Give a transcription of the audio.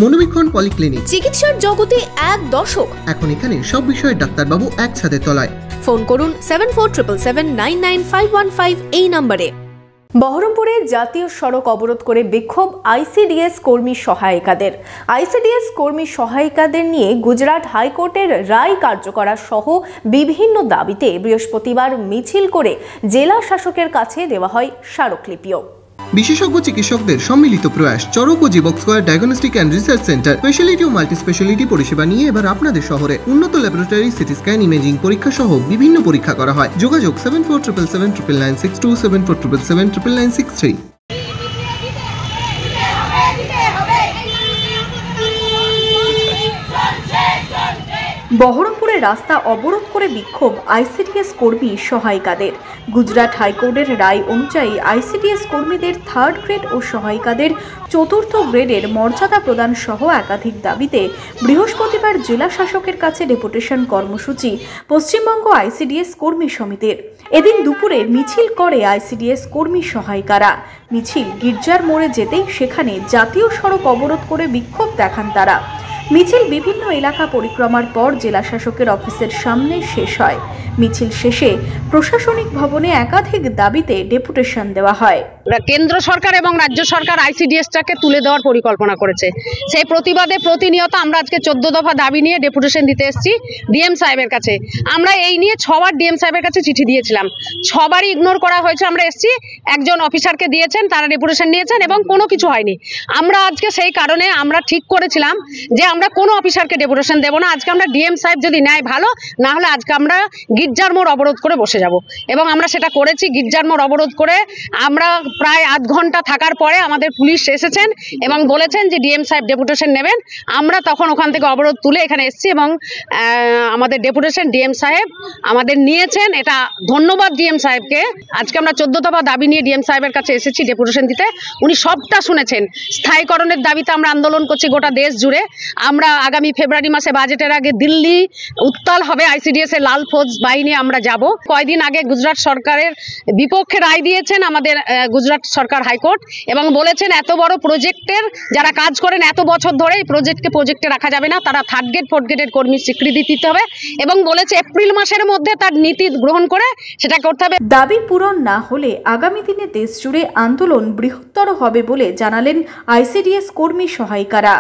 মনোবীক্ষণ polyclinic, চিকিৎসার জগতে এক দশক। এখন এখানে সব বিষয়ে ডাক্তারবাবু এক ছাদের তলায়। ফোন করুন 7477799515 এই নম্বরে। বহরমপুরে জাতীয় সড়ক অবরোধ করে বিক্ষোভ আইসিডিএস কর্মী সহায়িকাদের। আইসিডিএস কর্মী সহায়িকাদের নিয়ে গুজরাট হাইকোর্টের রায় কার্যকর সহ বিভিন্ন দাবিতে বৃহস্পতিবার মিছিল করে জেলা শাসকের কাছে দেওয়া হয় স্মারকলিপিও। বিশেষজ্ঞ চিকিৎসকদের সম্মিলিত প্রয়াস, চরক ও Jibak square diagnostic and research centre speciality ও মাল্টি স্পেশালিটি পরিষেবা নিয়ে এবার আপনাদের শহরে উন্নত ল্যাবরেটরি, সিটি স্ক্যান, ইমেজিং পরীক্ষা সহ বিভিন্ন পরীক্ষা করা হয়। যোগাযোগ 7477799962, 7477799963। বহরমপুরে রাস্তা অবরোধ করে বিক্ষোভ আইসিডিএস কর্মী সহায়িকাদের। গুজরাট হাইকোর্টের রায় অনুযায়ী আইসিডিএস কর্মীদের 3rd গ্রেড ও সহায়িকাদের 4র্থ গ্রেডের মর্যাদা প্রদান সহ একাধিক দাবিতে বৃহস্পতিবার জেলা শাসকের কাছে ডেপুটেশন কর্মসূচি পশ্চিমবঙ্গ আইসিডিএস কর্মী সমিতির। এদিন দুপুরে মিছিল করে আইসিডিএস কর্মী সহায়িকারা। মিছিল গির্জার মোড়ে যেতেই সেখানে জাতীয় সড়ক অবরোধ করে বিক্ষোভ দেখান তারা। মিছিল বিভিন্ন এলাকা পরিক্রমার পর জেলা শাসকের অফিসের সামনে শেষ হয়। মিছিল শেষে প্রশাসনিক ভবনে একাধিক দাবিতে ডেপুটেশন দেওয়া হয়। কেন্দ্র সরকার এবং রাজ্য সরকার আইসিডিএসটাকে তুলে দেওয়ার পরিকল্পনা করেছে, সেই প্রতিবাদে প্রতিনিয়ত আমরা আজকে 14 দফা দাবি নিয়ে ডেপুটেশন দিতে এসেছি ডিএম সাহেবের কাছে। আমরা এই নিয়ে 6বার ডিএম সাহেবের কাছে চিঠি দিয়েছিলাম, 6বারই ইগনোর করা হয়েছে। আমরা এসেছি, একজন অফিসারকে দিয়েছেন, তারা ডেপুটেশন নিয়েছেন এবং কোনো কিছু হয়নি। আমরা আজকে সেই কারণে আমরা ঠিক করেছিলাম যে আমরা কোনো অফিসারকে ডেপুটেশন দেবো না। আজকে আমরা ডিএম সাহেব যদি নেয় ভালো, না হলে আজকে আমরা গির্জার মোড় অবরোধ করে বসে যাব এবং আমরা সেটা করেছি। গির্জার মোড় অবরোধ করে আমরা প্রায় আধ ঘন্টা থাকার পরে আমাদের পুলিশ এসেছেন এবং বলেছেন যে ডিএম সাহেব ডেপুটেশন নেবেন। আমরা তখন ওখান থেকে অবরোধ তুলে এখানে এসেছি এবং আমাদের ডেপুটেশন ডিএম সাহেব আমাদের নিয়েছেন। এটা ধন্যবাদ ডিএম সাহেবকে। আজকে আমরা 14 দফা দাবি নিয়ে ডিএম সাহেবের কাছে এসেছি ডেপুটেশন দিতে। উনি সবটা শুনেছেন। স্থায়ীকরণের দাবিতে আমরা আন্দোলন করছি গোটা দেশ জুড়ে। আমরা আগামী ফেব্রুয়ারি মাসে বাজেটের আগে দিল্লি উত্তাল হবে আইসিডিএস এর লাল ফৌজ বাহিনী আমরা যাব। কয়েকদিন আগে গুজরাট সরকারের বিপক্ষে রায় দিয়েছেন আমাদের গুজরাট সরকার হাইকোর্ট এবং বলেছেন এত বড় প্রজেক্টের যারা কাজ করেন এত বছর ধরে এই প্রজেক্টে রাখা যাবে না, তারা 3rd গ্রেড 4th গ্রেডের কর্মী স্বীকৃতি দিতে হবে এবং বলেছে এপ্রিল মাসের মধ্যে তার নীতি গ্রহণ করে সেটা করতে হবে। দাবি পূরণ না হলে আগামী দিনে দেশ জুড়ে আন্দোলন বৃহত্তর হবে বলে জানালেন আইসিডিএস কর্মী সহায়িকারা।